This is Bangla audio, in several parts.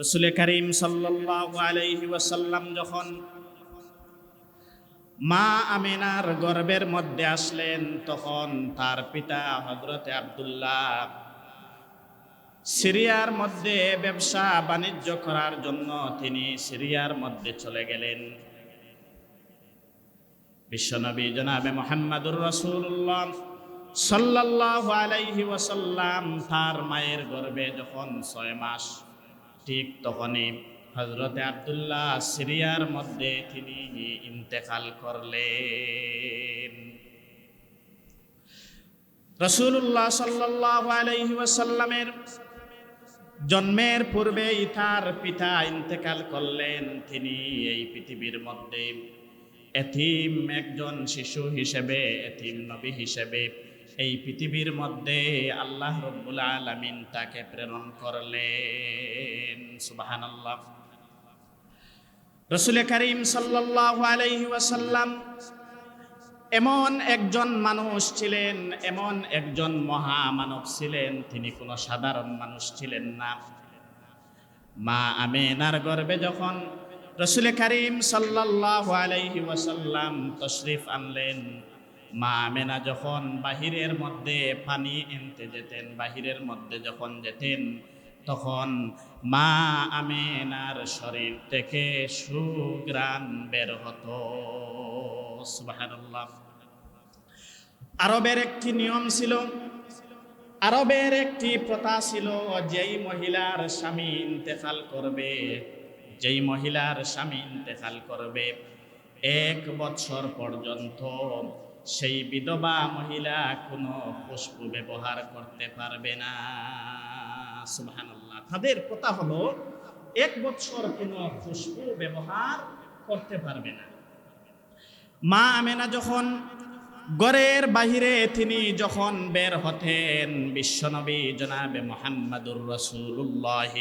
রাসূল করিম সাল্লাল্লাহু আলাইহি ওয়াসাল্লাম যখন মা আমিনার গর্ভের মধ্যে আসলেন, তখন তার পিতা হযরতে আব্দুল্লাহ সিরিয়ার মধ্যে ব্যবসা বাণিজ্য করার জন্য তিনি সিরিয়ার মধ্যে চলে গেলেন। বিশ্বনবী জনাবে মুহাম্মদুর রাসূলুল্লাহ সাল্লাল্লাহু আলাইহি ওয়াসাল্লাম তার মায়ের গর্ভে যখন 6 মাস, ঠিক তখনই হযরতে আব্দুল্লাহ সিরিয়ার মধ্যে তিনি ইন্তেকাল করলেন। রাসূলুল্লাহ সাল্লাল্লাহু আলাইহি ওয়াসাল্লামের জন্মের পূর্বেই তার পিতা ইন্তেকাল করলেন। তিনি এই পৃথিবীর মধ্যে এতিম একজন শিশু হিসেবে, এতিম নবী হিসেবে এই পৃথিবীর মধ্যে আল্লাহ রাব্বুল আলামিন তাকে প্রেরণ করলেন। সুবহানাল্লাহ। রাসূল করিম সাল্লাল্লাহু আলাইহি ওয়াসাল্লাম এমন একজন মানুষ ছিলেন, এমন একজন মহামানব ছিলেন, তিনি কোনো সাধারণ মানুষ ছিলেন না। মা আমিনার গর্ভে যখন রাসূল করিম সাল্লাল্লাহু আলাইহি ওয়াসাল্লাম তশরিফ আনলেন, মা আমিনা যখন বাহিরের মধ্যে পানি আনতে যেতেন, বাহিরের মধ্যে যখন যেতেন, তখন মা আমিনার শরীর থেকে সুঘ্রাণ বের হতো। সুবহানাল্লাহ। আরবের একটি নিয়ম ছিল, আরবের একটি প্রথা ছিল, যেই মহিলার স্বামী ইন্তেকাল করবে, যেই মহিলার স্বামী ইন্তেকাল করবে 1 বছর পর্যন্ত সেই বিধবা মহিলা কোনো খুশবু ব্যবহার করতে পারবে না। সুবহানাল্লাহ। তাদের প্রথা হলো 1 বছর কোনো খুশবু ব্যবহার করতে পারবে না। মা আমিনা যখন ঘরের বাহিরে তিনি যখন বের হতেন, বিশ্বনবী জনাবে মুহাম্মদুর রাসূলুল্লাহ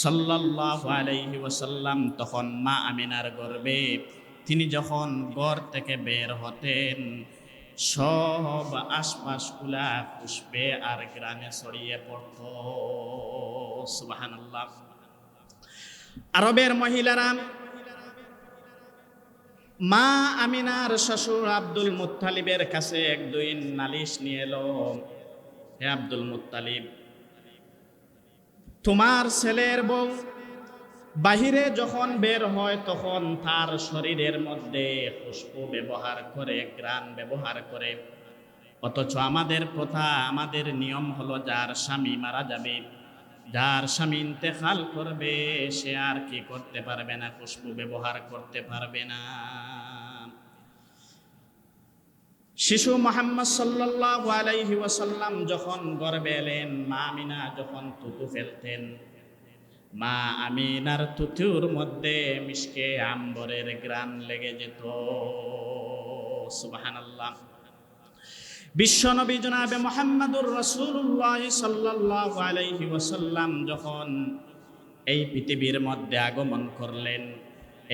সাল্লাল্লাহু আলাইহি ওয়াসাল্লাম তখন মা আমিনার গর্ভে তিনি যখন ঘর থেকে বের হতেন, সব আশপাশগুলা খুশবে আর গ্রামে ছড়িয়ে পড়ত। সুবহানাল্লাহ। আরবের মহিলারা মা আমিনার শ্বশুর আব্দুল মুত্তালিবের কাছে একদিন নালিশ নিয়ে এলো, হে আব্দুল মুত্তালিব, তোমার ছেলের বউ বাহিরে যখন বের হয় তখন তার শরীরের মধ্যে খুশবু ব্যবহার করে, ঘ্রাণ ব্যবহার করে, অথচ আমাদের প্রথা, আমাদের নিয়ম হলো যার স্বামী মারা যাবে, যার স্বামী ইন্তেকাল করবে, সে আর কি করতে পারবে না, খুশবু ব্যবহার করতে পারবে না। শিশু মুহাম্মদ সাল্লাল্লাহু আলাইহি ওয়াসাল্লাম যখন গর্ভে এলেন, মা আমিনা যখন থুতু ফেলতেন, মা আমিনার থুতুর মধ্যে মিশকে আম্বরের ঘ্রাণ লেগে যেত। সুবহানাল্লাহ। বিশ্বনবী জনাবে মুহাম্মদুর রাসূলুল্লাহ সাল্লাল্লাহু আলাইহি ওয়াসাল্লাম যখন এই পৃথিবীর মধ্যে আগমন করলেন,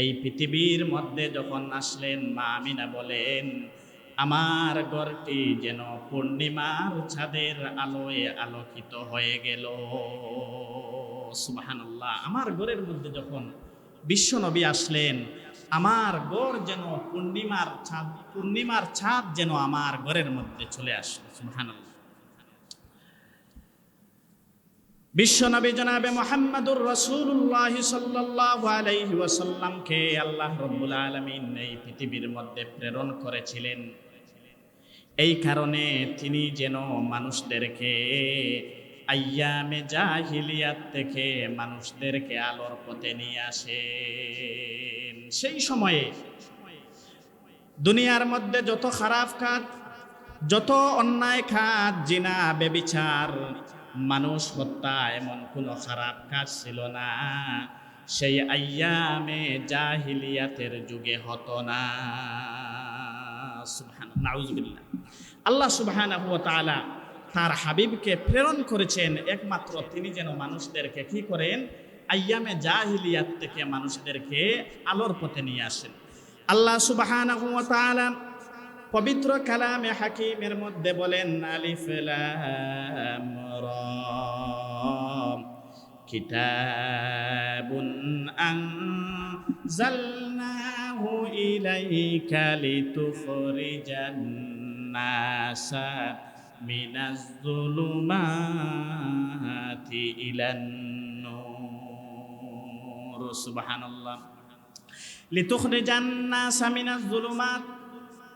এই পৃথিবীর মধ্যে যখন আসলেন, মা আমিনা বলেন, আমার ঘরটি যেন পূর্ণিমার চাঁদের আলোয় আলোকিত হয়ে গেল। সুবহানাল্লাহ। আমার ঘরের মধ্যে যখন বিশ্বনবী আসলেন, আমার ঘর যেন পূর্ণিমার চাঁদ যেন আমার ঘরের মধ্যে চলে আসলো। সুবহানাল্লাহ। বিশ্বনবী জনাবে মুহাম্মদুর রাসূলুল্লাহ সাল্লাল্লাহু আলাইহি ওয়াসাল্লামকে আল্লাহ রাব্বুল আলামিন এই পৃথিবীর মধ্যে প্রেরণ করেছিলেন, এই কারণে তিনি যেন মানুষদেরকে আইয়ামে জাহিলিয়াত থেকে মানুষদেরকে আলোর পথে নিয়ে আসেন। সেই সময়ে দুনিয়ার মধ্যে যত খারাপ কাজ, যত অন্যায় কাজ, জিনা, ব্যভিচার, মানুষ হত্যা, এমন কোনো খারাপ কাজ ছিল না, সেই আইয়ামে জাহিলিয়াতের যুগে হতো না। সুবহানাল্লাহ, নাউযুবিল্লাহ। আল্লাহ সুবহানাহু ওয়া তাআলা তার হাবিবকে প্রেরণ করেছেন একমাত্র তিনি যেন মানুষদেরকে কি করেন, আইয়ামে জাহিলিয়াত থেকে মানুষদেরকে আলোর পথে নিয়ে আসেন। আল্লাহ সুবহানাহু ওয়া তাআলা পবিত্র কালামে হাকিমের মধ্যে বলেন, আলিফ লাম রা কিতাব আনজালনাহু ইলাইকা লিতুখরিজান নাসা মিনাজ যুলুমাতি ইলান নূর। সুবহানাল্লাহ। লিতুখরিজান নাসা মিনাজ যুলুমাত,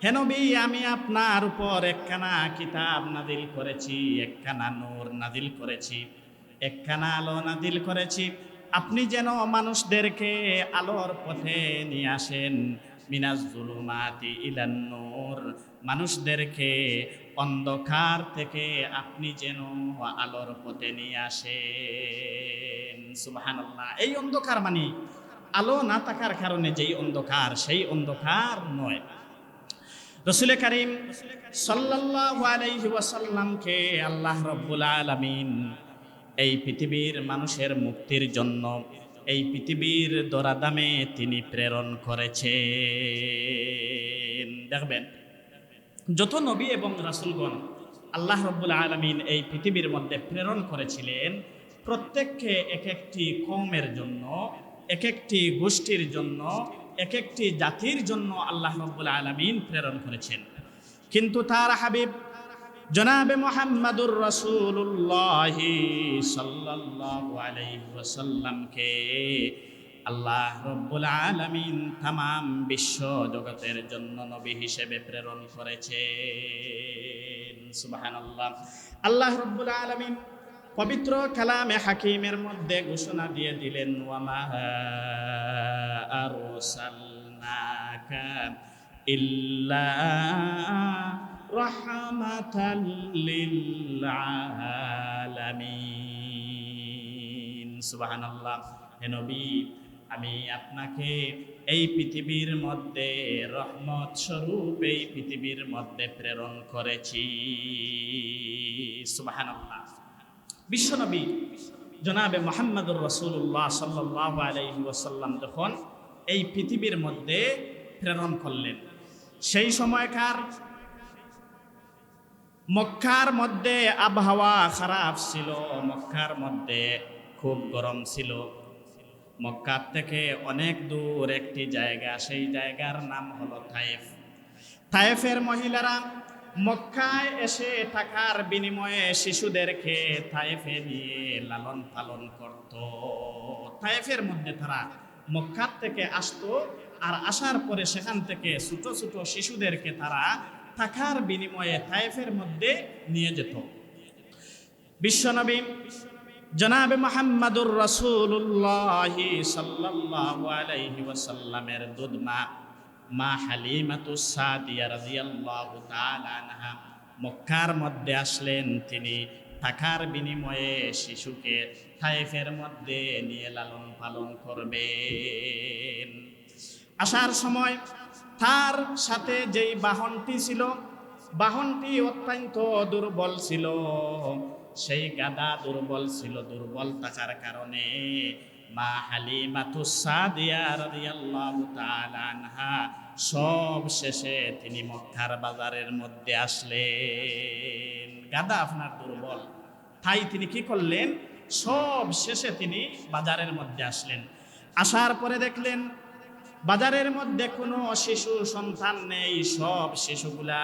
হে নবী, আমি আপনার উপর একখানা কিতাব নাজিল করেছি, একখানা নূর নাজিল করেছি, একখানা আলো নাজিল করেছি। আপনি যেন মানুষদেরকে আলোর পথে নিয়ে আসেন, মিনাজ যুলুমাতি ইলান নূর, মানুষদেরকে অন্ধকার থেকে আপনি যেন আলোর পথে নিয়ে আসেন। সুবহানাল্লাহ। এই অন্ধকার মানে আলো না থাকার কারণে যেই অন্ধকার, সেই অন্ধকার নয়। রাসূল কারীম সাল্লাল্লাহু আলাইহি ওয়াসাল্লামকে আল্লাহ রাব্বুল আলামিন এই পৃথিবীর মানুষের মুক্তির জন্য, এই পৃথিবীর দরাদামে তিনি প্রেরণ করেছেন। দেখবেন, যত নবী এবং রাসূলগণ আল্লাহ রাব্বুল আলামিন এই পৃথিবীর মধ্যে প্রেরণ করেছিলেন, প্রত্যেককে এক একটি কওমের জন্য, এক একটি গোষ্ঠীর জন্য, এক একটি জাতির জন্য আল্লাহ রাব্বুল আলামিন প্রেরণ করেছেন। কিন্তু তার হাবিব জনাবে মুহাম্মাদুর রাসূলুল্লাহ সাল্লাল্লাহু আলাইহি ওয়াসাল্লামকে আল্লাহ রাব্বুল আলামিন तमाम বিশ্ব জগতের জন্য নবী হিসেবে প্রেরণ করেছেন। সুবহানাল্লাহ। আল্লাহ রাব্বুল আলামিন পবিত্র কালামে হাকিমের মধ্যে ঘোষণা দিয়ে দিলেন, ওয়ামা আরসালনাকা ইল্লা রাহমাতাল লিল আলামিন। সুবহানাল্লাহ। হে নবী, আমি আপনাকে এই পৃথিবীর মধ্যে রহমত স্বরূপ এই পৃথিবীর মধ্যে প্রেরণ করেছি। সুবহানাল্লাহ। বিশ্বনবী জনাবে মুহাম্মদুর রাসূলুল্লাহ সাল্লাল্লাহু আলাইহি ওয়াসাল্লাম যখন এই পৃথিবীর মধ্যে প্রেরণ করলেন, সেই সময়কার মক্কার মধ্যে আবহাওয়া খারাপ ছিল, মক্কার মধ্যে খুব গরম ছিল। মক্কার থেকে অনেক দূর একটি জায়গা, সেই জায়গার নাম হলো তায়েফ। তায়েফের মহিলারা মক্কায় এসে টাকার বিনিময়ে শিশুদেরকে তায়েফে নিয়ে লালন পালন করত। তায়েফের মধ্যে তারা মক্কার থেকে আসতো, আর আসার পরে সেখান থেকে ছোট ছোট শিশুদেরকে তারা টাকার বিনিময়ে তায়েফের মধ্যে নিয়ে যেত। বিশ্বনবী জনাবে মুহাম্মাদুর রাসূলুল্লাহ সাল্লাল্লাহু আলাইহি ওয়াসাল্লামের দুধমা মা হালিমাতুস সাদিয়া রাদিয়াল্লাহু তাআলা আনহা মক্কার মধ্যে আসলেন। তিনি টাকার বিনিময়ে শিশুকে তায়েফের মধ্যে নিয়ে লালন পালন করবেন। আসার সময় তার সাথে যেই বাহনটি ছিল, বাহনটি অত্যন্ত দুর্বল ছিল। সেই গাদা দুর্বল ছিল, দুর্বল থাকার কারণে মা হালিমাতুস সাদিয়া রাদিয়াল্লাহু তাআলা আনহা সব শেষে তিনি মক্কার বাজারের মধ্যে আসলেন। গাদা আপনার দুর্বল, তাই তিনি কি করলেন, সব শেষে তিনি বাজারের মধ্যে আসলেন। আসার পরে দেখলেন বাজারের মধ্যে কোনো শিশু সন্তান নেই। সব শিশুগুলা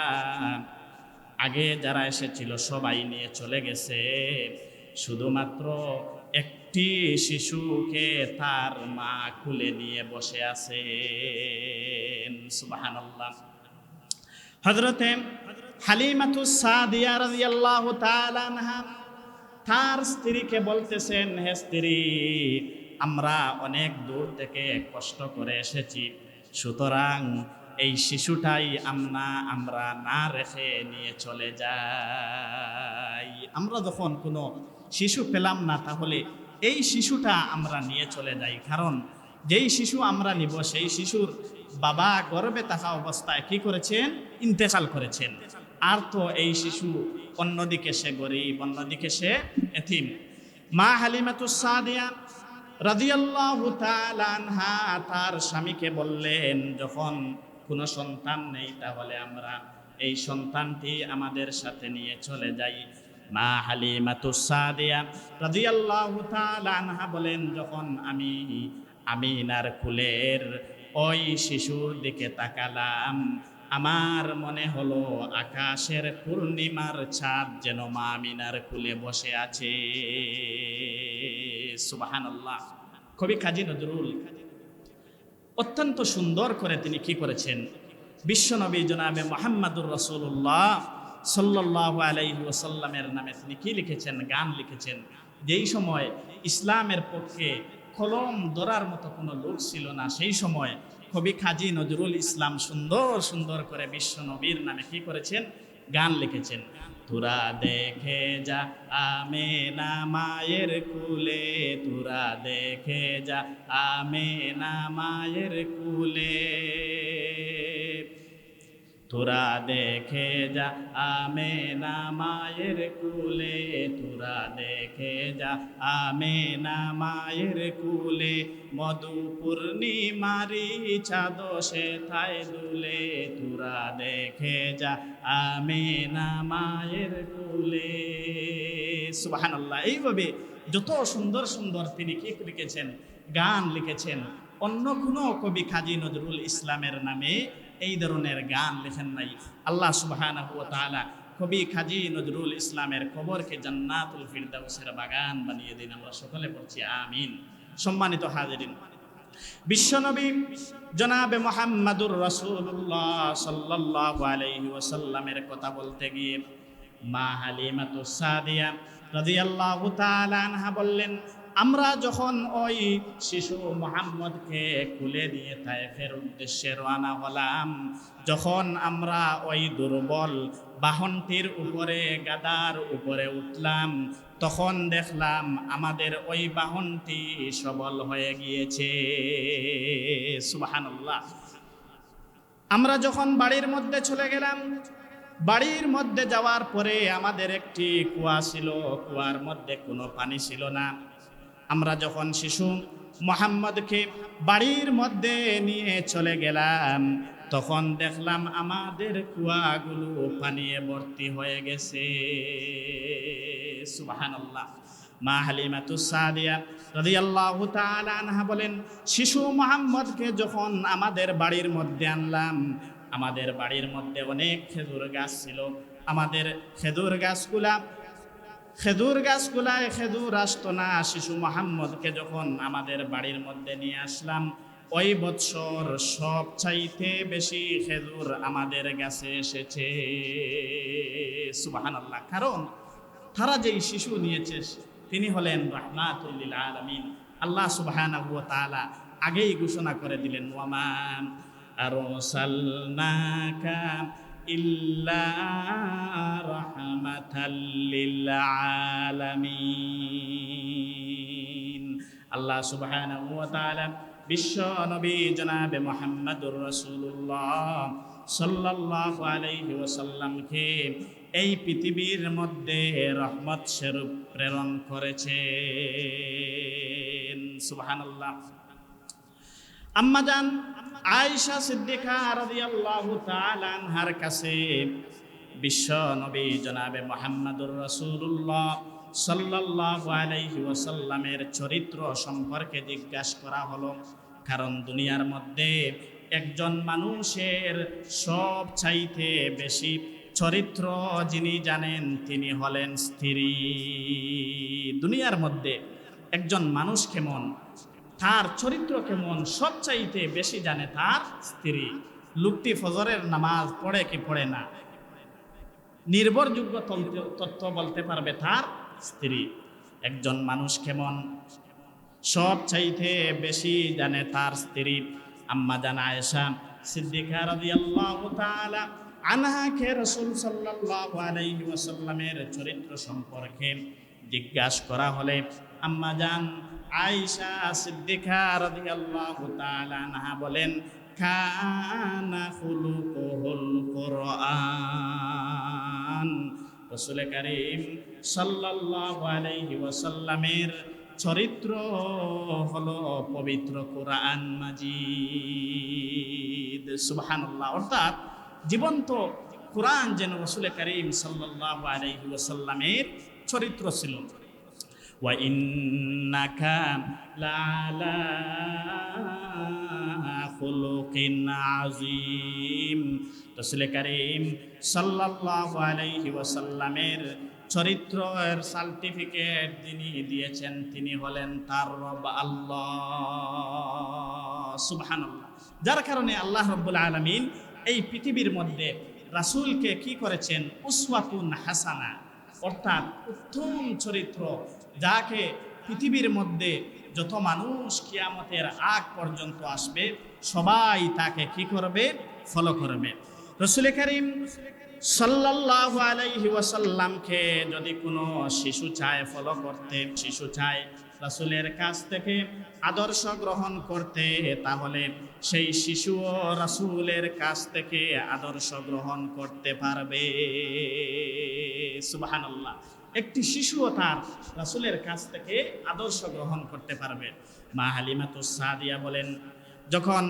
আগে যারা এসেছিল সবাই নিয়ে চলে গেছে, শুধুমাত্র একটি শিশুকে তার মা কুলে নিয়ে বসে আছেন। সুবহানাল্লাহ। হযরতে হালিমাতুস সাদিয়া রাদিয়াল্লাহু তাআলা আনহা তার স্ত্রীকে বলতেছেন, হে স্ত্রী, আমরা অনেক দূর থেকে কষ্ট করে এসেছি, সুতরাং এই শিশুটাই আমরা না রেখে নিয়ে চলে যাই। আমরা যখন কোনো শিশু পেলাম না, তাহলে এই শিশুটা আমরা নিয়ে চলে যাই, কারণ যেই শিশু আমরা নিব সেই শিশুর বাবা গর্ভে থাকা অবস্থায় কি করেছেন, ইন্তেকাল করেছেন। আর তো এই শিশু অন্যদিকে সে গরিব, অন্যদিকে সে এতিম। মা হালিমাতুস সাদিয়া রাদিয়াল্লাহু তাআলা আনহা তার স্বামীকে বললেন, যখন কোনো সন্তান নেই তাহলে আমরা এই সন্তানটি আমাদের সাথে নিয়ে চলে যাই। মা হালিমাতুস সাদিয়া রাদিয়াল্লাহু তাআলা আনহা বলেন, যখন আমি আমিনার কুলের ওই শিশুর দিকে তাকালাম, আমার মনে হলো আকাশের পূর্ণিমার ছাদ যেন মা আমিনার কুলে বসে আছে। সুবহানাল্লাহ। কবি কাজী নজরুল অত্যন্ত সুন্দর করে তিনি কি করেছেন, বিশ্বনবী জনাবে মুহাম্মদুর রাসূলুল্লাহ সাল্লাল্লাহু আলাইহি ওয়াসাল্লামের নামে তিনি কি লিখেছেন, গান লিখেছেন। যেই সময় ইসলামের পক্ষে কলম ধরার মতো কোনো লোক ছিল না, সেই সময় কবি কাজী নজরুল ইসলাম সুন্দর সুন্দর করে বিশ্বনবীর নামে কি করেছেন, গান লিখেছেন। তোরা দেখে যা আমেনা মায়ের কুলে, তোরা দেখে যা আমেনা মায়ের কুলে, তোরা দেখে যা আমেনা মায়ের কুলে, তোরা দেখে যা আমেনা মায়ের কুলে, মধু পূর্ণিমারি চাঁদ সেথায় দুলে, তোরা দেখে যা আমেনা মায়ের কুলে। সুবহানাল্লাহ। এইভাবে যত সুন্দর সুন্দর তিনি কি লিখেছেন, গান লিখেছেন। অন্য কোনো কবি কাজী নজরুল ইসলামের নামে এই ধরনের গান লেখেন নাই। আল্লাহ সুবহানাহু ওয়া তাআলা কবি কাজী নজরুল ইসলামের কবরকে জান্নাতুল ফিরদাউসের বাগান বানিয়ে দিন। আমরা সকলে পড়ছি আমিন। সম্মানিত হাজিরিন, বিশ্বনবী জনাবে মুহাম্মদুর রাসূলুল্লাহ সাল্লাল্লাহু আলাইহি ওয়াসাল্লামের কথা বলতে গিয়ে মা হালিমাতুস সাদিয়া রাদিয়াল্লাহু তাআলা আনহা বললেন, আমরা যখন ওই শিশু মুহাম্মদকে কুলে নিয়ে তায়েফের উদ্দেশ্যে রওনা হলাম, যখন আমরা ওই দুর্বল বাহনটির উপরে, গাদার উপরে উঠলাম, তখন দেখলাম আমাদের ওই বাহনটি সবল হয়ে গিয়েছে। সুবহানাল্লাহ। আমরা যখন বাড়ির মধ্যে চলে গেলাম, বাড়ির মধ্যে যাওয়ার পরে আমাদের একটি কুয়া ছিল, কুয়ার মধ্যে কোনো পানি ছিল না। আমরা যখন শিশু মুহাম্মদকে বাড়ির মধ্যে নিয়ে চলে গেলাম, তখন দেখলাম আমাদের কুয়াগুলো পানিয়ে ভর্তি হয়ে গেছে। সুবহানাল্লাহ। মা হালিমাতুস সাদিয়া রাদিয়াল্লাহু তাআলা আনহা বলেন, শিশু মুহাম্মদকে যখন আমাদের বাড়ির মধ্যে আনলাম, আমাদের বাড়ির মধ্যে অনেক খেজুর গাছ ছিল। আমাদের খেজুর গাছগুলায় খেজুর আসতো না। শিশু মুহাম্মদকে যখন আমাদের বাড়ির মধ্যে নিয়ে আসলাম, ওই বৎসর সব চাইতে বেশি খেজুর আমাদের গাছে এসেছে। সুবহানাল্লাহ। কারণ তারা যেই শিশু নিয়েছে তিনি হলেন রাহমাতুল লিল আলামিন। আল্লাহ সুবহানাহু ওয়া তাআলা আগেই ঘোষণা করে দিলেন, ওয়ামা আরসালনাকা ইল্লা রাহমাতাল লিল আলামিন। আল্লাহ সুবহানাহু ওয়া তাআলা বিশ্ব নবী জনাবে মুহাম্মদুর রাসূলুল্লাহ সাল্লাল্লাহু আলাইহি ওয়াসাল্লামকে এই পৃথিবীর মধ্যে রহমত স্বরূপ প্রেরণ করেছেন। সুবহানাল্লাহ। আম্মাজান আয়েশা সিদ্দিকা রাদিয়াল্লাহু তাআলা আনহার কাছে বিশ্ব নবী জনাবে মুহাম্মদুর রাসূলুল্লাহ সাল্লাল্লাহু আলাইহি ওয়াসাল্লামের চরিত্র সম্পর্কে জিজ্ঞাসা করা হলো। কারণ দুনিয়ার মধ্যে একজন মানুষের সব চাইতে বেশি চরিত্র যিনি জানেন তিনি হলেন স্ত্রী। দুনিয়ার মধ্যে একজন মানুষ কেমন, তার চরিত্র কেমন, সব চাইতে বেশি জানে তার স্ত্রী। লোকটি ফজরের নামাজ পড়ে কি পড়ে না, নির্ভরযোগ্য তথ্য বলতে পারবে তার স্ত্রী। একজন মানুষ কেমন, সব চাইতে বেশি জানে তার স্ত্রী। আম্মাজান আয়েশা সিদ্দিকা রাদিয়াল্লাহু তাআলা আনহাকে রাসূল সাল্লাল্লাহু আলাইহি ওয়াসাল্লামের চরিত্র সম্পর্কে জিজ্ঞাসা করা হলে আম্মাজান আয়েশা সিদ্দিকা রাদিয়াল্লাহু তাআলা আনহা বলেন, কানা খুলুকুহুল কুরআন। রাসূল কারীম সাল্লাল্লাহু আলাইহি ওয়াসাল্লামের চরিত্র হলো পবিত্র কোরআন মাজিদ। সুবহানাল্লাহ। অর্থাৎ জীবন্ত কোরআন যেন রাসূল কারীম সাল্লাল্লাহু আলাইহি ওয়াসাল্লামের চরিত্র ছিল। ওয়া ইন্নাকা লাআলা খুলুকিন আযীম। রাসূল কারীম সাল্লাল্লাহু আলাইহি ওয়াসাল্লামের চরিত্রের সার্টিফিকেট যিনি দিয়েছেন তিনি হলেন তার রব আল্লাহ, সুবহানাল্লাহ। যার কারণে আল্লাহ রাব্বুল আলামিন এই পৃথিবীর মধ্যে রাসূলকে কি করেছেন? উসওয়াতুন হাসানা, অর্থাৎ উত্তম চরিত্র, যাকে পৃথিবীর মধ্যে যত মানুষ কিয়ামতের আগ পর্যন্ত আসবে সবাই তাকে কি করবে? ফলো করবে। রাসূল কারীম সাল্লাল্লাহু আলাইহি ওয়াসাল্লামকে যদি কোনো শিশু চায় ফলো করতে, শিশু চায় রাসূলের কাছ থেকে আদর্শ গ্রহণ করতে, তাহলে সেই শিশুও রাসূলের কাছ থেকে আদর্শ গ্রহণ করতে পারবে। সুবহানাল্লাহ। একটি শিশুও তার রাসূলের কাছ থেকে আদর্শ গ্রহণ করতে পারবে। মা হালিমাতুস সাদিয়া বলেন, যখন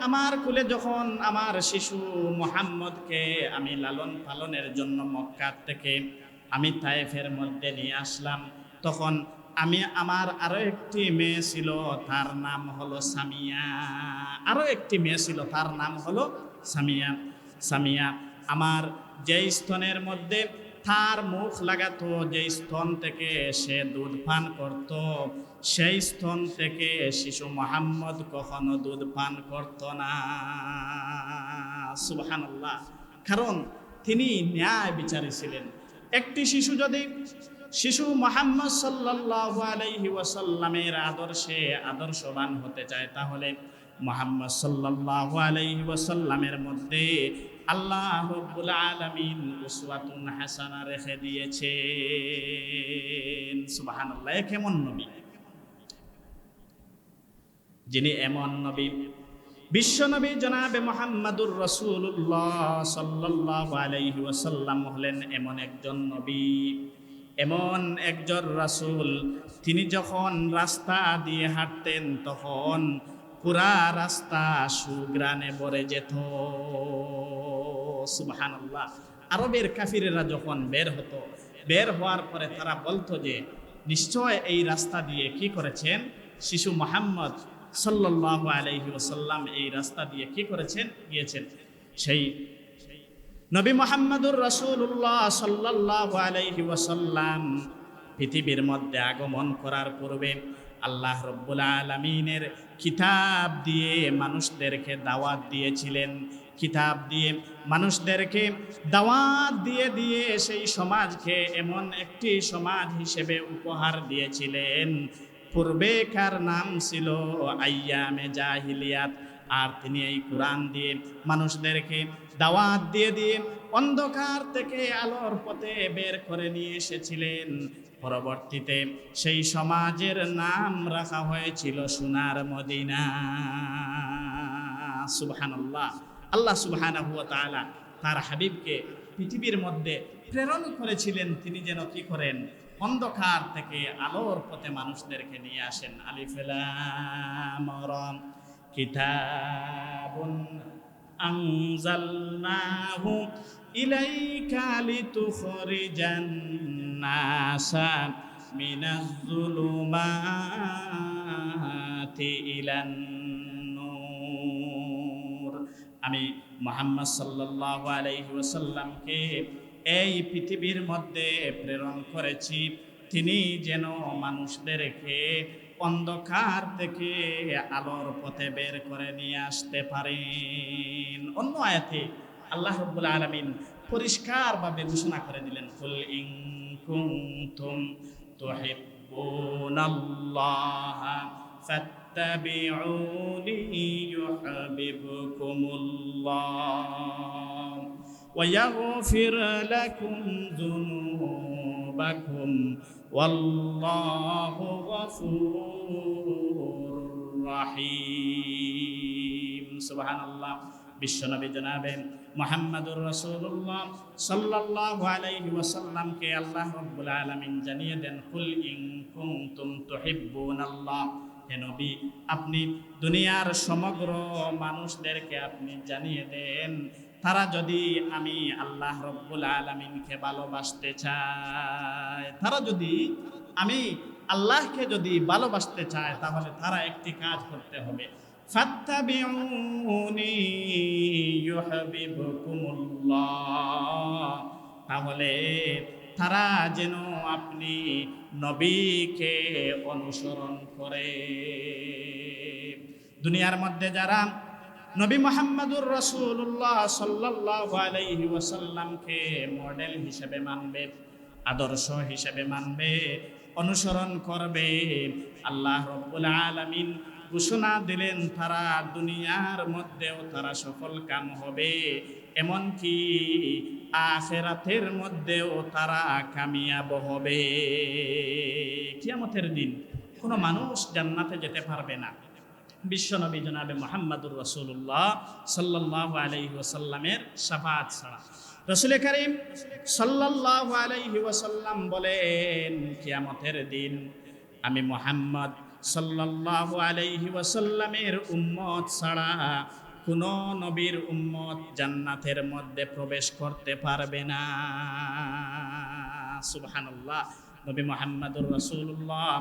আমার কুলে যখন আমার শিশু মুহাম্মদকে আমি লালন পালনের জন্য মক্কা থেকে আমি তায়েফের মধ্যে নিয়ে আসলাম, তখন আমার আরো একটি মেয়ে ছিল, তার নাম হলো সামিয়া। আরো একটি মেয়ে ছিল, তার নাম হলো সামিয়া। সামিয়া আমার যে স্তনের মধ্যে তার মুখ লাগাতো, যে স্তন থেকে সে দুধ পান করত, সেই স্তন থেকে শিশু মুহাম্মদ কখনো দুধ পান করত না। সুবহানাল্লাহ। কারণ তিনি ন্যায় বিচারী ছিলেন। একটি শিশু মুহাম্মদ সাল্লাল্লাহু আলাইহি ওয়াসাল্লামের আদর্শে আদর্শবান হতে চায়, তাহলে মুহাম্মদ সাল্লাল্লাহু আলাইহি ওয়াসাল্লামের মধ্যে আল্লাহ রাব্বুল আলামিন উসওয়াতুন হাসানা রেখে দিয়েছেন। সুবহানাল্লাহ। কেমন নবী! যিনি এমন নবী, বিশ্বনবী জনাবে মুহাম্মাদুর রাসূলুল্লাহ সাল্লাল্লাহু আলাইহি ওয়াসাল্লাম হলেন এমন একজন নবী, এমন একজন রাসূল। তিনি যখন রাস্তা দিয়ে হাঁটতেন তখন পুরা রাস্তা সুঘ্রাণে ভরে যেত। সুবহানাল্লাহ। আরবের কাফিরেরা যখন বের হতো, বের হওয়ার পরে তারা বলতো যে নিশ্চয় এই রাস্তা দিয়ে কি করেছেন? শিশু মুহাম্মদ সাল্লাল্লাহু আলাইহি ওয়াসাল্লাম এই রাস্তা দিয়ে কি করেছেন? গিয়েছেন। সেই নবী মুহাম্মদুর রাসূলুল্লাহ সাল্লাল্লাহু আলাইহি ওয়াসাল্লাম পৃথিবীর মধ্যে আগমন করার পূর্বে আল্লাহ রাব্বুল আলামিনের কিতাব দিয়ে মানুষদেরকে দাওয়াত দিয়েছিলেন। কিতাব দিয়ে মানুষদেরকে দাওয়াত দিয়ে দিয়ে সেই সমাজকে এমন একটি সমাজ হিসেবে উপহার দিয়েছিলেন। পূর্বেকার নাম ছিল আইয়ামে জাহিলিয়াত। আর তিনি এই কোরআন দিয়ে মানুষদেরকে দাওয়াত দিয়ে দিয়ে অন্ধকার থেকে আলোর পথে বের করে নিয়ে এসেছিলেন। পরবর্তীতে সেই সমাজের নাম রাখা হয়েছিল সোনার মদিনা। সুবহানাল্লাহ। আল্লাহ সুবহানাহু ওয়া তাআলা তার হাবিবকে পৃথিবীর মধ্যে প্রেরণ করেছিলেন, তিনি যেন কি করেন? অন্ধকার থেকে আলোর পথে মানুষদেরকে নিয়ে আসেন। আলিফ লাম রা, কিতাবুন আনজালনাহু ইলাইকা লিতুখরিজান নাসা মিনাজ যুলুমাতি ইলান নূর। আমি মুহাম্মদ সাল্লাল্লাহু আলাইহি ওয়াসাল্লামকে এই পৃথিবীর মধ্যে প্রেরণ করেছি, তিনি যেন মানুষদেরকে অন্ধকার থেকে আলোর পথে বের করে নিয়ে আসতে পারেন। অন্য আয়াতে আল্লাহ রাব্বুল আলামিন পরিষ্কারভাবে ঘোষণা করে দিলেন, কুল ইন কুনতুম তুহিব্বুনাল্লাহ ফাত্তাবিউনি ইউহিব্বুকুমুল্লাহ ويغفر لكم ذنوبكم والله غفور رحيم। সুবহানাল্লাহ। বিশ্বনবী জনাবে মুহাম্মদুর রাসূলুল্লাহ সাল্লাল্লাহু আলাইহি ওয়াসাল্লামকে আল্লাহ রাব্বুল আলামিন জানিয়ে দেন, কুল ইন কুনতুম তুহিব্বুনাল্লাহ, হে নবী আপনি দুনিয়ার সমগ্র মানুষদেরকে আপনি জানিয়ে দেন তারা যদি আমি আল্লাহ রব্বুল আলামিনকে ভালোবাসতে চায়, তারা যদি আমি আল্লাহকে যদি ভালোবাসতে চায়, তাহলে তারা একটি কাজ করতে হবে, ফাত্তাবিউনি ইউহিব্বুকুমুল্লাহ। তাহলে তারা যেন আপনি নবীকে অনুসরণ করে। দুনিয়ার মধ্যে যারা নবী মুহাম্মদুর রাসূলুল্লাহ সাল্লাল্লাহু আলাইহি ওয়াসাল্লামকে মডেল হিসেবে মানবে, আদর্শ হিসেবে মানবে, অনুসরণ করবে, আল্লাহ রব্বুল আলামিন ঘোষণা দিলেন তারা দুনিয়ার মধ্যেও তারা সফল কাম হবে, এমনকি আখিরাতের মধ্যেও তারা কামিয়াব হবে। কিয়ামতের দিন কোনো মানুষ জান্নাতে যেতে পারবে না বিশ্বনবী জনাবে মুহাম্মদুর রাসূলুল্লাহ সাল্লাল্লাহু আলাইহি ওয়াসাল্লামের শাফাআত ছাড়া। রাসূল করিম সাল্লাল্লাহু আলাইহি ওয়াসাল্লাম বলেন, কিয়ামতের দিন আমি মুহাম্মদ সাল্লাল্লাহু আলাইহি ওয়াসাল্লামের উম্মত ছাড়া কোন নবীর উম্মত জান্নাতের মধ্যে প্রবেশ করতে পারবে না। সুবহানাল্লাহ। নবী মুহাম্মদুর রাসূলুল্লাহ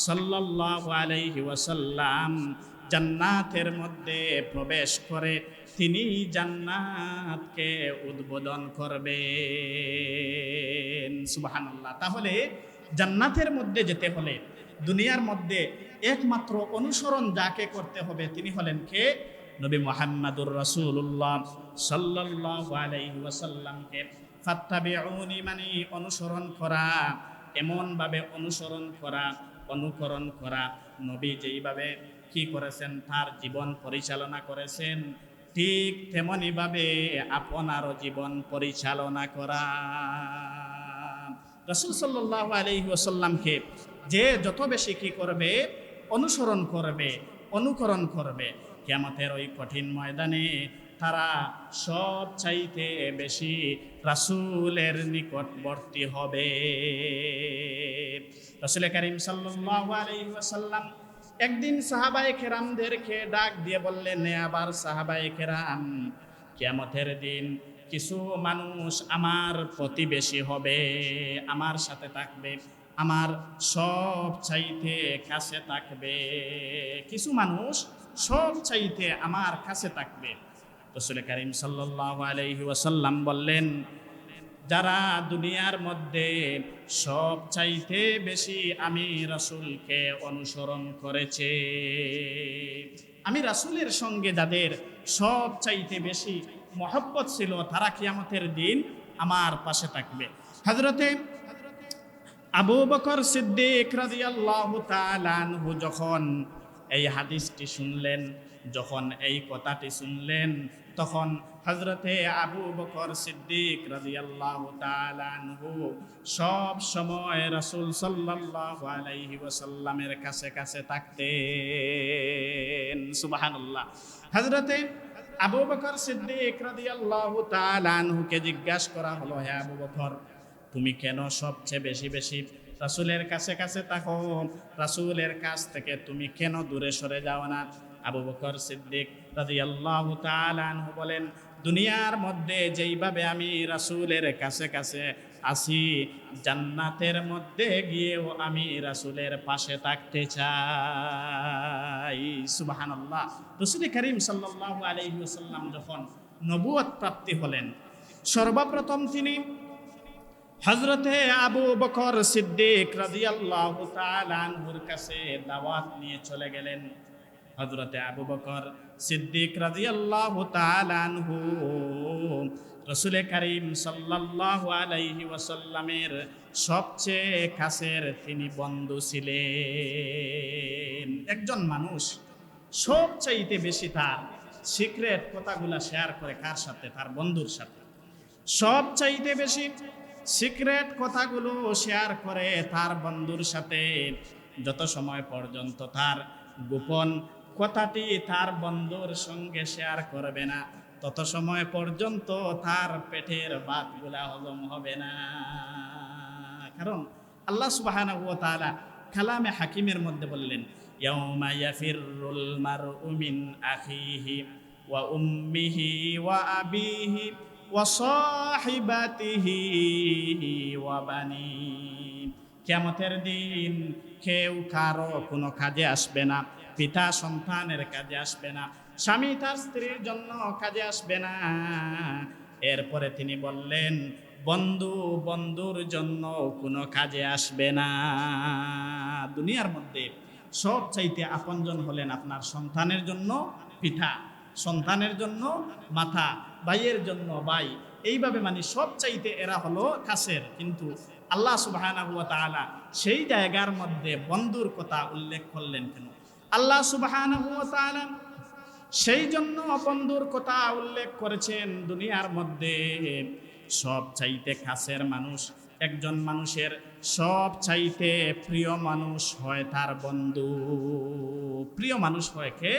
সাল্লাল্লাহু আলাইহি ওয়াসাল্লাম জান্নাতের মধ্যে প্রবেশ করে তিনি জান্নাতকে উদ্বোধন করবেন। সুবহানাল্লাহ। তাহলে জান্নাতের মধ্যে যেতে হলে দুনিয়ার মধ্যে একমাত্র অনুসরণ যাকে করতে হবে তিনি হলেন কে? নবী মুহাম্মদুর রাসূলুল্লাহ সাল্লাল্লাহু আলাইহি ওয়াসাল্লামকে। ফাত্তাবিউনি মানে অনুসরণ করা, এমনভাবে অনুসরণ করা, অনুকরণ করা, নবী যেইভাবে কি করেছেন তার জীবন পরিচালনা করেছেন ঠিক তেমনিভাবে আপনারও জীবন পরিচালনা করা। রাসূল সাল্লাল্লাহু আলাইহি ওয়াসাল্লামকে যে যত বেশি কি করবে, অনুসরণ করবে, অনুকরণ করবে, কিয়ামতের ওই কঠিন ময়দানে তারা সব চাইতে বেশি রাসূলের নিকটবর্তী হবে। রাসূল করিম সাল্লাল্লাহু আলাইহি ওয়াসাল্লাম একদিন সাহাবায়ে কেরামদেরকে ডাক দিয়ে বললেন, আবার সাহাবায়ে কেরাম, কিয়ামতের দিন কিছু মানুষ আমার প্রতিবেশী হবে, আমার সাথে থাকবে, আমার সব চাইতে কাছে থাকবে, কিছু মানুষ সব চাইতে আমার কাছে থাকবে। রাসূল করিম সাল্লাল্লাহু আলাইহি ওয়াসাল্লাম বললেন, যারা দুনিয়ার মধ্যে সব চাইতে বেশি আমি রাসূলকে অনুসরণ করেছে, আমি রাসূলের সঙ্গে যাদের সব চাইতে বেশি মহব্বত ছিল, তারা কিয়ামতের দিন আমার পাশে থাকবে। হযরতে আবু বকর সিদ্দিক রাদিয়াল্লাহু তাআলা আনহু যখন এই হাদিসটি শুনলেন, যখন এই কথাটি শুনলেন, তখন হযরতে আবু বকর সিদ্দিক রাদিয়াল্লাহু তাআলা আনহু সব সময় রাসূল সাল্লাল্লাহু আলাইহি ওয়াসাল্লামের কাছে কাছে থাকতেন। সুবহানাল্লাহ। হযরতে আবু বকর সিদ্দিক রাদিয়াল্লাহু তাআলা আনহুকে জিজ্ঞাসা করা হলো, হে আবু বকর, তুমি কেন সবচেয়ে বেশি বেশি রাসূলের কাছে কাছে থাকো? রাসূলের কাছ থেকে তুমি কেন দূরে সরে যাও না? আবু বকর সিদ্দিক রাদিয়াল্লাহু তাআলা আনহু বলেন, দুনিয়ার মধ্যে যেইভাবে আমি রাসূলের কাছে কাছে আছি, জান্নাতের মধ্যে গিয়েও আমি রাসূলের পাশে থাকতে চাই। সুবহানাল্লাহ। রাসূল করিম সাল্লাল্লাহু আলাইহি ওয়াসাল্লাম যখন নবুয়ত প্রাপ্তি হলেন, সর্বপ্রথম তিনি হযরতে আবু বকর সিদ্দিক রাদিয়াল্লাহু তাআলা আনহুর কাছে দাওয়াত নিয়ে চলে গেলেন। হযরতে আবু বকর সিদ্দিক রাদিয়াল্লাহু তাআলা আনহু রাসূল করিম সাল্লাল্লাহু আলাইহি ওয়াসাল্লামের সবচেয়ে কাছের তিনি বন্ধু ছিলেন। একজন মানুষ সবচাইতে বেশি তার সিক্রেট কথাগুলা শেয়ার করে কার সাথে? তার বন্ধুর সাথে। সবচাইতে বেশি সিক্রেট কথাগুলো শেয়ার করে তার বন্ধুর সাথে। যত সময় পর্যন্ত তার গোপন কথাটি তার বন্ধুর সঙ্গে শেয়ার করবে না, তত সময় পর্যন্ত তার পেটের ভাতগুলা হজম হবে না। কারণ আল্লাহ সুবহানাহু ওয়া তাআলা কালামে হাকিমের মধ্যে বললেন, ইয়াউমা ইয়াফিরুল মারউ মিন আখিহি ওয়া উম্মিহি ওয়া আবিহি ওয়া সাহিবাতিহি ওয়া বানি। কিয়ামতের দিন কেউ কারো কোনো কাজে আসবে না, পিতা সন্তানের কাজে আসবে না, স্বামী তার স্ত্রীর জন্য কাজে আসবে না। এরপরে তিনি বললেন, বন্ধু বন্ধুর জন্য কোনো কাজে আসবে না। দুনিয়ার মধ্যে সব চাইতে আপনজন হলেন আপনার সন্তানের জন্য পিতা, সন্তানের জন্য মাতা, ভাইয়ের জন্য ভাই, এইভাবে মানে সব চাইতে এরা হলো কাছের। কিন্তু আল্লাহ সুবহানাহু ওয়া তাআলা সেই জায়গার মধ্যে বন্ধুর কথা উল্লেখ করলেন কেন? আল্লাহ সুবহানাহু ওয়া তাআলা সেই জন্য বন্ধুর কথা উল্লেখ করেছেন। দুনিয়ার মধ্যে সব চাইতে কাছের মানুষ, একজন মানুষের সব চাইতে প্রিয় মানুষ হয় তার বন্ধু। প্রিয় মানুষ হয় কে?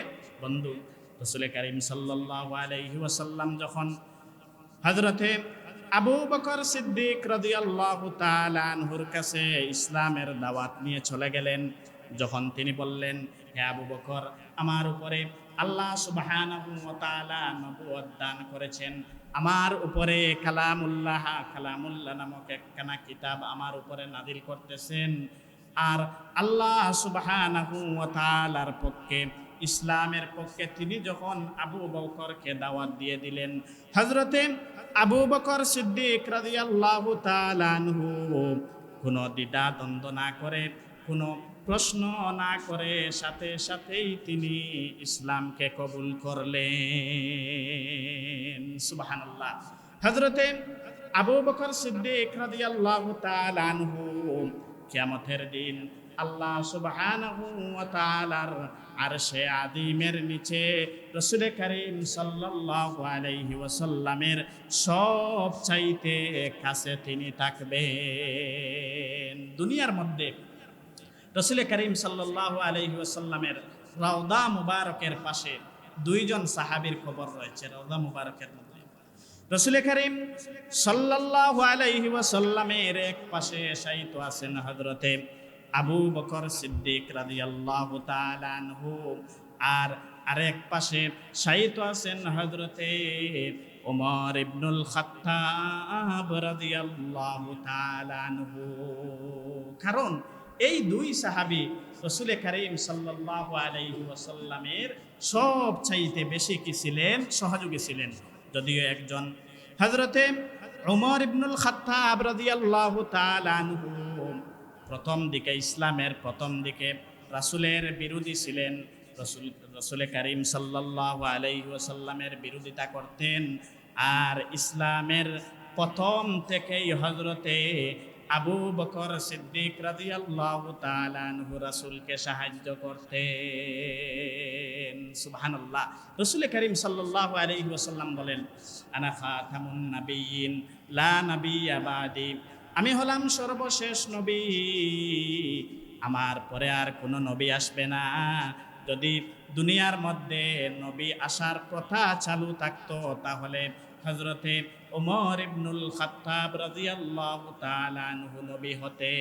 বন্ধু। রাসূল কারীম সাল্লাল্লাহু আলাইহি ওয়াসাল্লাম যখন হযরতে আবু বকর সিদ্দিক রাদিয়াল্লাহু তাআলা আনহুর কাছে ইসলামের দাওয়াত নিয়ে চলে গেলেন, যখন তিনি বললেন, হে আবু বকর, আমার উপরে আল্লাহ সুবহানাহু ওয়া তাআলা নবুয়ত দান করেছেন, আমার উপরে কালামুল্লাহ নামক একখানা কিতাব আমার উপরে নাযিল করতেছেন, আর আল্লাহ সুবহানাহু ওয়া তাআলার পক্ষে, ইসলামের পক্ষে তিনি যখন আবু বকরকে দাওয়াত দিয়ে দিলেন, হযরতে আবু বকর সিদ্দিক রাদিয়াল্লাহু তাআলা আনহু কোনো দ্বিধা দ্বন্দ্ব না করে, কোনো প্রশ্ন না করে সাথে সাথেই তিনি ইসলামকে কবুল করলেন। সুবহানাল্লাহ। হযরতে আবু বকর সিদ্দিক রাদিয়াল্লাহু তাআলা আনহু কিয়ামতের দিন আল্লাহ সুবহানাহু ওয়া তাআলার আরশে আযীমের নিচে রাসূল কারীম সাল্লাল্লাহু আলাইহি ওয়াসাল্লামের সব চাইতে কাছে তিনি থাকবেন। দুনিয়ার মধ্যে রাসূল কারীম সাল্লাল্লাহু আলাইহি ওয়াসাল্লামের রওজা মুবারকের পাশে দুইজন সাহাবীর কবর রয়েছে। রওজা মুবারকের মধ্যে রাসূল কারীম সাল্লাল্লাহু আলাইহি ওয়াসাল্লামের এক পাশে শায়িত আছেন হযরতে আবু বকর সিদ্দিক রাদিয়াল্লাহু তাআলা আনহু, আর আরেক পাশে শায়িত আছেন হযরতে ওমর ইবনুল খাত্তাব রাদিয়াল্লাহু তাআলা আনহু। কারণ এই দুই সাহাবী রাসূল কারীম সাল্লাল্লাহু আলাইহি ওয়াসাল্লামের সব চাইতে বেশি কি ছিলেন? সহযোগী ছিলেন। যদিও একজন হযরতে ওমর ইবনুল খাত্তাব রাদিয়াল্লাহু তাআলা আনহু প্রথম দিকে, ইসলামের প্রথম দিকে রাসূলের বিরোধী ছিলেন, রাসূল কারীম সাল্লাল্লাহু আলাইহি ওয়াসাল্লামের বিরোধিতা করতেন, আর ইসলামের প্রথম থেকেই হযরতে আবু বকর সিদ্দিক রাদিয়াল্লাহু তাআলা আনহু রাসূলকে সাহায্য করতেন। সুবহানাল্লাহ। রাসূল কারীম সাল্লাল্লাহু আলাইহি ওয়াসাল্লাম বলেন, আনা খাতামুন নাবিয়্যিন লা নাবিয়্যা বাদি, আমি হলাম সর্বশেষ নবী, আমার পরে আর কোনো নবী আসবে না। যদি দুনিয়ার মধ্যে নবী আসার প্রথা চালু থাকতো তাহলে হযরতে ওমর ইবনুল খাত্তাব রাদিয়াল্লাহু তাআলা আনহু নবী হতেন।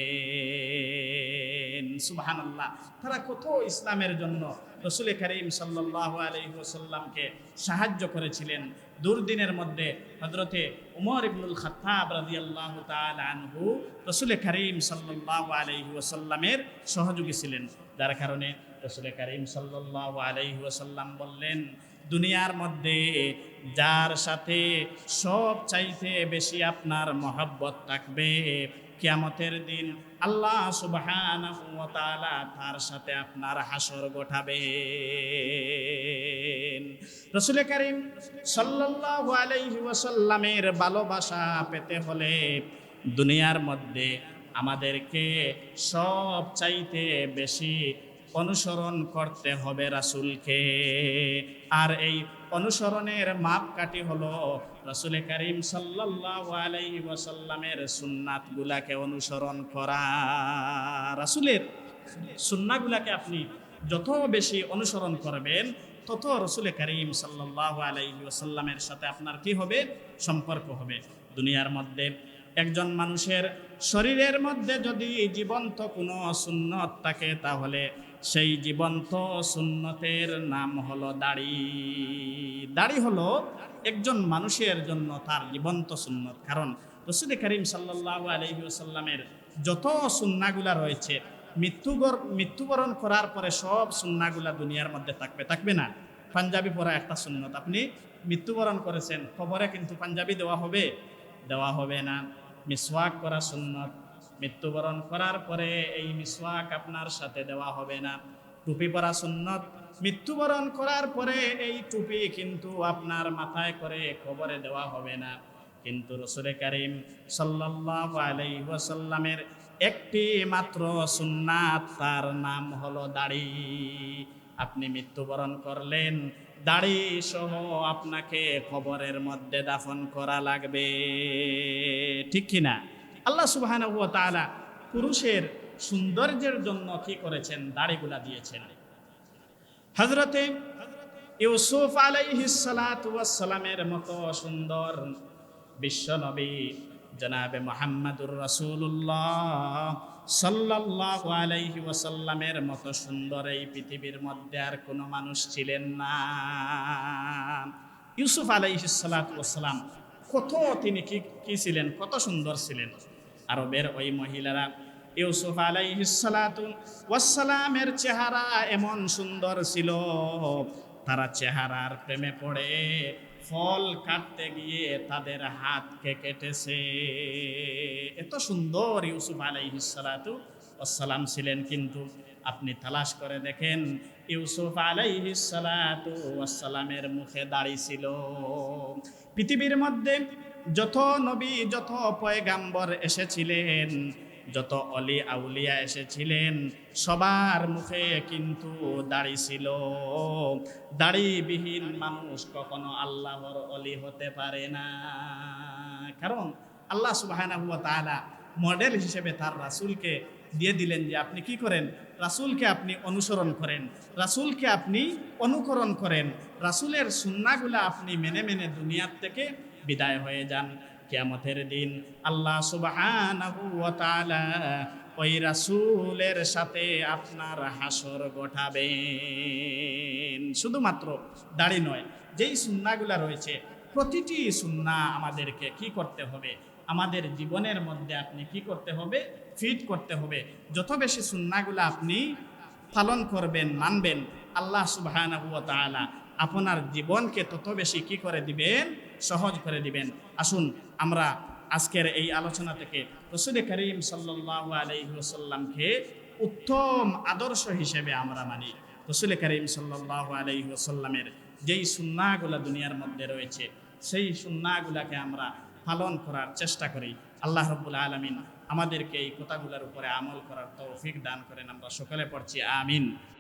সুবহানাল্লাহ। তারা কত ইসলামের জন্য রাসূল কারীম সাল্লাল্লাহু আলাইহি ওয়াসাল্লামকে সাহায্য করেছিলেন। দুর্দিনের মধ্যে হযরতে ওমর ইবনুল খাত্তাব রাদিয়াল্লাহু তাআলা আনহু রাসূল কারীম সাল্লাল্লাহু আলাইহি ওয়াসাল্লামের সহযোগী ছিলেন, যার কারণে রাসূল কারীম সাল্লাল্লাহু আলাইহি ওয়াসাল্লাম বললেন, দুনিয়ার মধ্যে যার সাথে সব চাইতে বেশি আপনার মহব্বত থাকবে, কিয়ামতের দিন আল্লাহ সুবহানাহু ওয়া তাআলা তার সাথে আপনার হাসর গোঠাবেন। রাসূল কারীম সাল্লাল্লাহু আলাইহি ওয়াসাল্লামের ভালোবাসা পেতে হলে দুনিয়ার মধ্যে আমাদেরকে সব চাইতে বেশি অনুসরণ করতে হবে রাসূলকে। আর এই অনুসরণের মাপকাঠি হলো রাসূল কারীম সাল্লাল্লাহু আলাইহি ওয়াসাল্লামের সুন্নাতগুলাকে অনুসরণ করা। রাসূলের সুন্নাহগুলাকে আপনি যত বেশি অনুসরণ করবেন তত রাসূল কারীম সাল্লাল্লাহু আলাইহি ওয়াসাল্লামের সাথে আপনার কি হবে? সম্পর্ক হবে। দুনিয়ার মধ্যে একজন মানুষের শরীরের মধ্যে যদি জীবন্ত কোনো সুন্নত থাকে তাহলে সেই জীবন্ত সুন্নতের নাম হলো দাড়ি। দাড়ি হলো একজন মানুষের জন্য তার জীবন্ত সুন্নত। কারণ রাসূল করিম সাল্লাল্লাহু আলাইহি ওয়াসাল্লামের যত সুন্নাহগুলা রয়েছে, মৃত্যুবরণ করার পরে সব সুন্নাহগুলা দুনিয়ার মধ্যে থাকবে না। পাঞ্জাবি পরা একটা সুন্নত, আপনি মৃত্যুবরণ করেছেন, কবরে কিন্তু পাঞ্জাবি দেওয়া হবে না। মিসওয়াক করা সুন্নত, মৃত্যুবরণ করার পরে এই মিসওয়াক আপনার সাথে দেওয়া হবে না। টুপি পরা সুন্নত, মৃত্যুবরণ করার পরে এই টুপি কিন্তু আপনার মাথায় করে কবরে দেওয়া হবে না। কিন্তু রাসূল করিম সাল্লাল্লাহু আলাইহি ওয়াসাল্লামের একটি মাত্র সুন্নাত, তার নাম হলো দাড়ি। আপনি মৃত্যুবরণ করলেন, দাড়ি সহ আপনাকে কবরের মধ্যে দাফন করা লাগবে, ঠিক কিনা? আল্লাহ সুবহানাহু ওয়া তাআলা পুরুষের সৌন্দর্যের জন্য কি করেছেন? দাড়িগুলা দিয়েছেন। হযরতে ইউসুফ আলাইহিস সালাতু ওয়াস সালামের মতো সুন্দর বিশ্বনবী জনাবে মুহাম্মদুর রাসূলুল্লাহ সাল্লাল্লাহু আলাইহি ওয়াসাল্লামের মতো সুন্দর এই পৃথিবীর মধ্যে আর কোনো মানুষ ছিলেন না। ইউসুফ আলাইহিস সালাতু ওয়াস সালাম কত তিনি কি ছিলেন, কত সুন্দর ছিলেন। আরবের ওই মহিলারা ইউসুফ আলাইহিস সালাতু ওয়াস সালামের চেহারা এমন সুন্দর ছিল, তারা চেহারার প্রেমে পড়ে ফল কাটতে গিয়ে তাদের হাতকে কেটেছে। এত সুন্দর ইউসুফ আলাইহিস সালাতু ওয়াস সালাম ছিলেন। কিন্তু আপনি তালাশ করে দেখেন, ইউসুফ আলাইহিস সালাতু ওয়াস সালামের মুখে দাড়ি ছিল। পৃথিবীর মধ্যে যত নবী, যত পয়গাম্বর এসেছিলেন, যত অলি আউলিয়া এসেছিলেন, সবার মুখে কিন্তু দাড়ি ছিল। দাড়িবিহীন মানুষ কখনো আল্লাহর অলি হতে পারে না। কারণ আল্লাহ সুবহানাহু ওয়া তাআলা মডেল হিসেবে তার রাসূলকে দিয়ে দিলেন যে আপনি কি করেন? রাসূলকে আপনি অনুসরণ করেন, রাসূলকে আপনি অনুকরণ করেন, রাসূলের সুন্নাহগুলা আপনি মেনে মেনে দুনিয়ার থেকে বিদায় হয়ে যান। কিয়ামতের দিন আল্লাহ সুবহানাহু ওয়া তাআলা ওই রাসূলের সাথে আপনার হাসর গোঠাবেন। শুধুমাত্র দাড়ি নয়, যেই সুন্নাহগুলা রয়েছে প্রতিটি সুন্নাহ আমাদেরকে কি করতে হবে? আমাদের জীবনের মধ্যে আপনি কি করতে হবে? ফিট করতে হবে। যত বেশি সুন্নাহগুলা আপনি পালন করবেন, মানবেন, আল্লাহ সুবহানাহু ওয়া তাআলা আপনার জীবনকে তত বেশি কি করে দিবেন? সহজ করে দিবেন। আসুন আমরা আজকের এই আলোচনা থেকে রাসূল করিম সাল্লাল্লাহু আলাইহি ওয়াসাল্লামকে উত্তম আদর্শ হিসেবে আমরা মানি। রাসূল করিম সাল্লাল্লাহু আলাইহি ওয়াসাল্লামের যেই সুন্নাহগুলা দুনিয়ার মধ্যে রয়েছে, সেই সুন্নাহগুলাকে আমরা পালন করার চেষ্টা করি। আল্লাহ রাব্বুল আলামিন আমাদেরকে এই কথাগুলোর উপরে আমল করার তৌফিক দান করেন। আমরা সকলে পড়ছি আমিন।